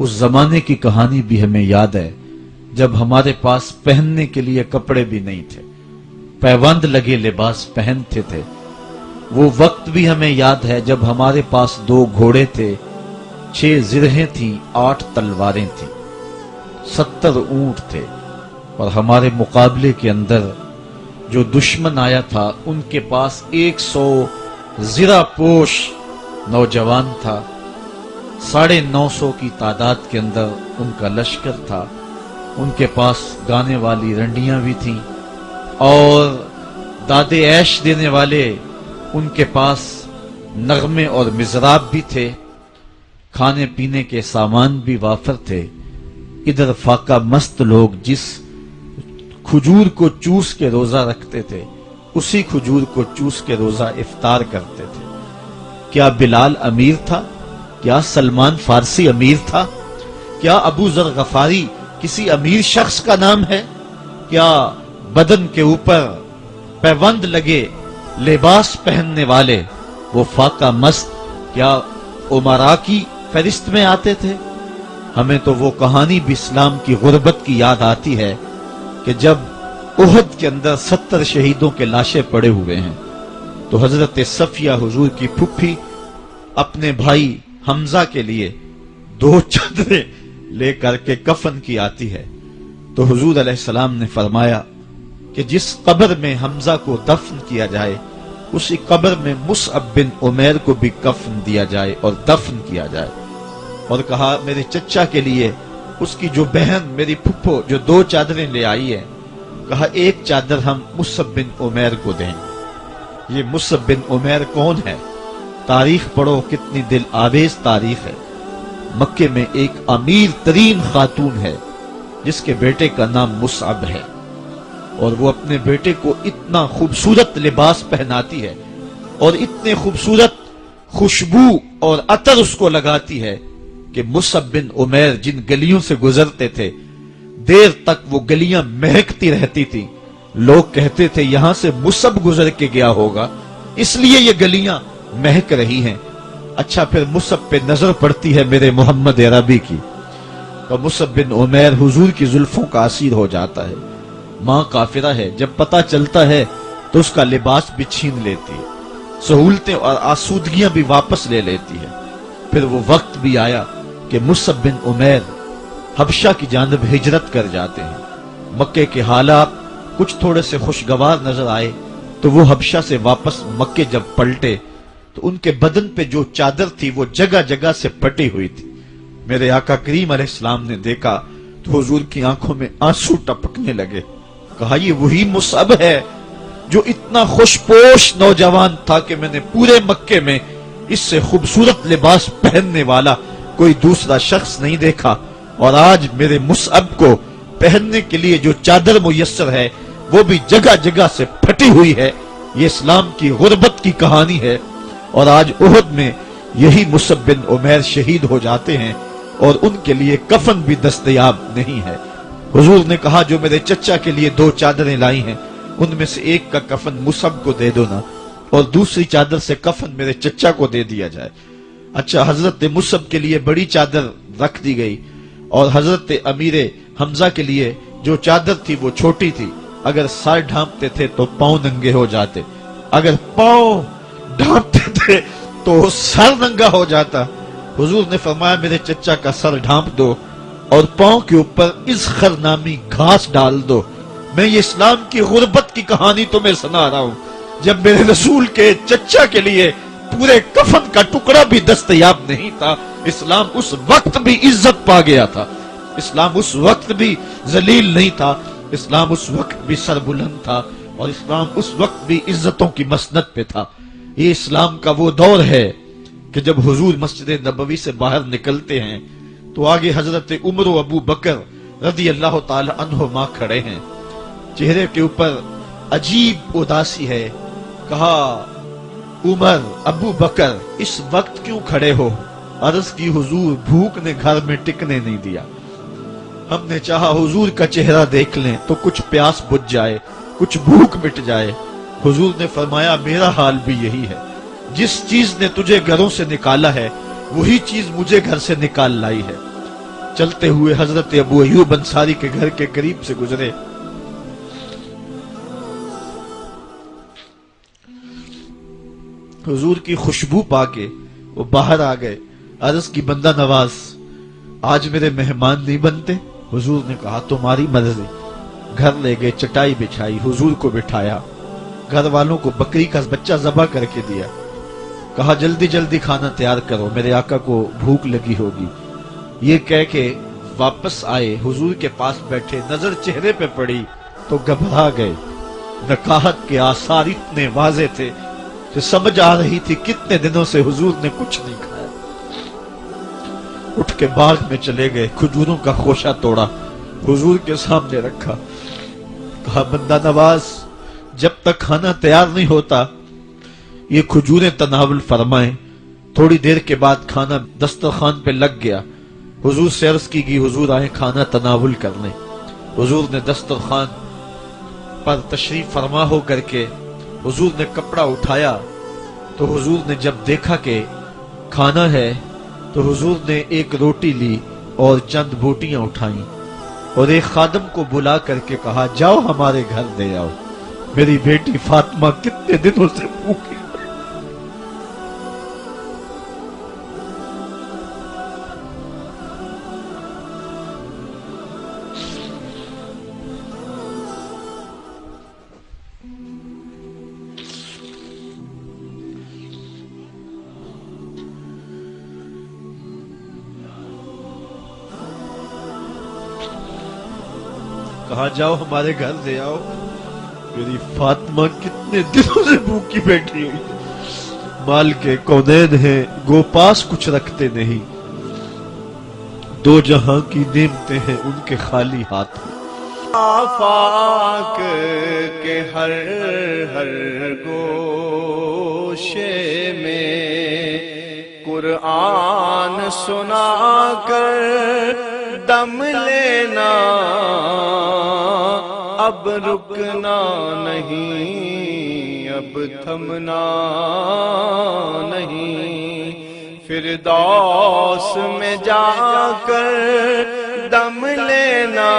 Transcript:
اس زمانے کی کہانی بھی ہمیں یاد ہے جب ہمارے پاس پہننے کے لیے کپڑے بھی نہیں تھے، پیوند لگے لباس پہنتے تھے۔ وہ وقت بھی ہمیں یاد ہے جب ہمارے پاس 2 گھوڑے تھے، 6 زرہیں تھیں، 8 تلواریں تھیں، 70 اونٹ تھے، اور ہمارے مقابلے کے اندر جو دشمن آیا تھا ان کے پاس 100 زرہ پوش نوجوان تھا، 950 کی تعداد کے اندر ان کا لشکر تھا، ان کے پاس گانے والی رنڈیاں بھی تھیں اور دادے عیش دینے والے ان کے پاس نغمے اور مزراب بھی تھے، کھانے پینے کے سامان بھی وافر تھے۔ ادھر فاقہ مست لوگ جس کھجور کو چوس کے روزہ رکھتے تھے اسی کھجور کو چوس کے روزہ افطار کرتے تھے۔ کیا بلال امیر تھا؟ کیا سلمان فارسی امیر تھا؟ کیا ابو ذر غفاری کسی امیر شخص کا نام ہے؟ کیا بدن کے اوپر پیوند لگے لباس پہننے والے وہ فاقہ مست کیا امراء کی فہرست میں آتے تھے؟ ہمیں تو وہ کہانی بھی اسلام کی غربت کی یاد آتی ہے کہ جب احد کے اندر 70 شہیدوں کے لاشیں پڑے ہوئے ہیں تو حضرت صفیہ حضور کی پھپھی اپنے بھائی حمزہ کے لیے 2 چادریں لے کر کے کفن کی آتی ہے، تو حضور علیہ السلام نے فرمایا کہ جس قبر میں حمزہ کو دفن کیا جائے اسی قبر میں مصعب بن عمیر کو بھی کفن دیا جائے اور دفن کیا جائے، اور کہا میرے چچا کے لیے اس کی جو بہن میری پھپھو جو 2 چادریں لے آئی ہے، کہا 1 چادر ہم مصعب بن عمیر کو دیں۔ یہ مصعب بن عمیر کون ہے؟ تاریخ پڑھو، کتنی دل آویز تاریخ ہے۔ مکے میں ایک امیر ترین خاتون ہے جس کے بیٹے کا نام مصعب ہے، اور وہ اپنے بیٹے کو اتنا خوبصورت لباس پہناتی ہے اور اتنے خوبصورت خوشبو اور عطر اس کو لگاتی ہے کہ مصعب بن عمیر جن گلیوں سے گزرتے تھے دیر تک وہ گلیاں مہکتی رہتی تھی۔ لوگ کہتے تھے یہاں سے مصعب گزر کے گیا ہوگا اس لیے یہ گلیاں مہک رہی ہیں۔ اچھا پھر مصعب پہ نظر پڑتی ہے میرے محمد عربی کی، تو مصعب بن عمیر حضور کی زلفوں کا اسیر ہو جاتا ہے۔ ماں کافرہ ہے، جب پتہ چلتا ہے تو اس کا لباس بھی چھین لیتی ہے، سہولتیں اور آسودگیاں بھی واپس لے لیتی ہے۔ پھر وہ وقت بھی آیا کہ مصعب بن عمیر حبشہ کی جانب ہجرت کر جاتے ہیں۔ مکے کے حالات کچھ تھوڑے سے خوشگوار نظر آئے تو وہ حبشہ سے واپس مکے جب پلٹے تو ان کے بدن پہ جو چادر تھی وہ جگہ جگہ سے پھٹی ہوئی تھی۔ میرے آقا کریم علیہ السلام نے دیکھا تو حضور کی آنکھوں میں آنسو ٹپکنے لگے۔ کہا یہ وہی مصعب ہے جو اتنا خوش پوش نوجوان تھا کہ میں نے پورے مکے میں اس سے خوبصورت لباس پہننے والا کوئی دوسرا شخص نہیں دیکھا، اور آج میرے مصعب کو پہننے کے لیے جو چادر میسر ہے وہ بھی جگہ جگہ سے پھٹی ہوئی ہے۔ یہ اسلام کی غربت کی کہانی ہے، اور آج احد میں یہی مصعب بن عمیر شہید ہو جاتے ہیں اور ان کے لیے کفن بھی دستیاب نہیں ہے۔ حضور نے کہا جو میرے چچا کے لیے 2 چادریں لائی ہیں ان میں سے ایک کا کفن مصعب کو دے دو نا، اور دوسری چادر سے کفن میرے چچا کو دے دیا جائے۔ اچھا حضرت مصعب کے لیے بڑی چادر رکھ دی گئی، اور حضرت امیر حمزہ کے لیے جو چادر تھی وہ چھوٹی تھی، اگر سر ڈھانپتے تھے تو پاؤں ننگے ہو جاتے، اگر پاؤں ڈھانپتے تھے تو سر ننگا ہو جاتا۔ حضور نے فرمایا میرے چچا کا سر ڈھانپ دو اور پاؤں کے اوپر اذخر نامی گھاس ڈال دو۔ میں یہ اسلام کی غربت کی کہانی تمہیں سنا رہا ہوں، جب میرے رسول کے چچا کے لیے پورے کفن کا ٹکڑا بھی دستیاب نہیں تھا، اسلام اس وقت بھی عزت پا گیا تھا، اسلام اس وقت بھی ذلیل نہیں تھا، اسلام اس وقت بھی سر بلند تھا، اور اسلام اس وقت بھی عزتوں کی مسند پہ تھا۔ یہ اسلام کا وہ دور ہے کہ جب حضور مسجد نبوی سے باہر نکلتے ہیں تو آگے حضرت عمر و ابو بکر رضی اللہ تعالی عنہما کھڑے ہیں، چہرے کے اوپر عجیب اداسی ہے۔ کہا عمر ابو بکر اس وقت کیوں کھڑے ہو؟ عرض کی حضور بھوک نے گھر میں ٹکنے نہیں دیا، ہم نے چاہا حضور کا چہرہ دیکھ لیں تو کچھ پیاس بجھ جائے، کچھ بھوک مٹ جائے۔ حضور نے فرمایا میرا حال بھی یہی ہے، جس چیز نے تجھے گھروں سے نکالا ہے وہی چیز مجھے گھر سے نکال لائی ہے۔ چلتے ہوئے حضرت ابو ایوب انصاری کے گھر کے قریب سے گزرے. حضور کی خوشبو پا کے وہ باہر آ گئے. عرض کی بندہ نواز آج میرے مہمان نہیں بنتے؟ حضور نے کہا تمہاری مرضی. گھر لے گئے, چٹائی بچھائی, حضور کو بٹھایا, گھر والوں کو بکری کا بچہ ذبح کر کے دیا. کہا جلدی جلدی کھانا تیار کرو, میرے آقا کو بھوک لگی ہوگی. یہ کہہ کے واپس آئے, حضور کے پاس بیٹھے, نظر چہرے پہ پڑی تو گھبرا گئے. نکاحت کے آثار اتنے واضح تھے کہ سمجھ آ رہی تھی کتنے دنوں سے حضور نے کچھ نہیں کھایا. اٹھ کے باغ میں چلے گئے, کھجوروں کا خوشہ توڑا, حضور کے سامنے رکھا. کہا بندہ نواز جب تک کھانا تیار نہیں ہوتا یہ کھجوریں تناول فرمائیں. تھوڑی دیر کے بعد کھانا دسترخوان پہ لگ گیا. حضور سے عرض کی گئی حضور آئیں کھانا تناول کر لیں. حضور نے دسترخوان پر تشریف فرما ہو کر کے حضور نے کپڑا اٹھایا تو حضور نے جب دیکھا کہ کھانا ہے تو حضور نے ایک روٹی لی اور چند بوٹیاں اٹھائیں اور ایک خادم کو بلا کر کے کہا جاؤ ہمارے گھر دے آؤ, میری بیٹی فاطمہ کتنے دنوں سے بھوکی. کہا جاؤ ہمارے گھر دے آؤ, میری فاطمہ کتنے دنوں سے بھوکی بیٹھی ہوئی. مال کے کونین ہیں گو پاس کچھ رکھتے نہیں, دو جہاں کی نعمتیں ہیں ان کے خالی ہاتھ میں. آفاق کے ہر ہر گوشے میں قرآن سنا کر دم لینا, اب رکنا نہیں, اب تھمنا نہیں. فردوس میں جا کر دم لینا,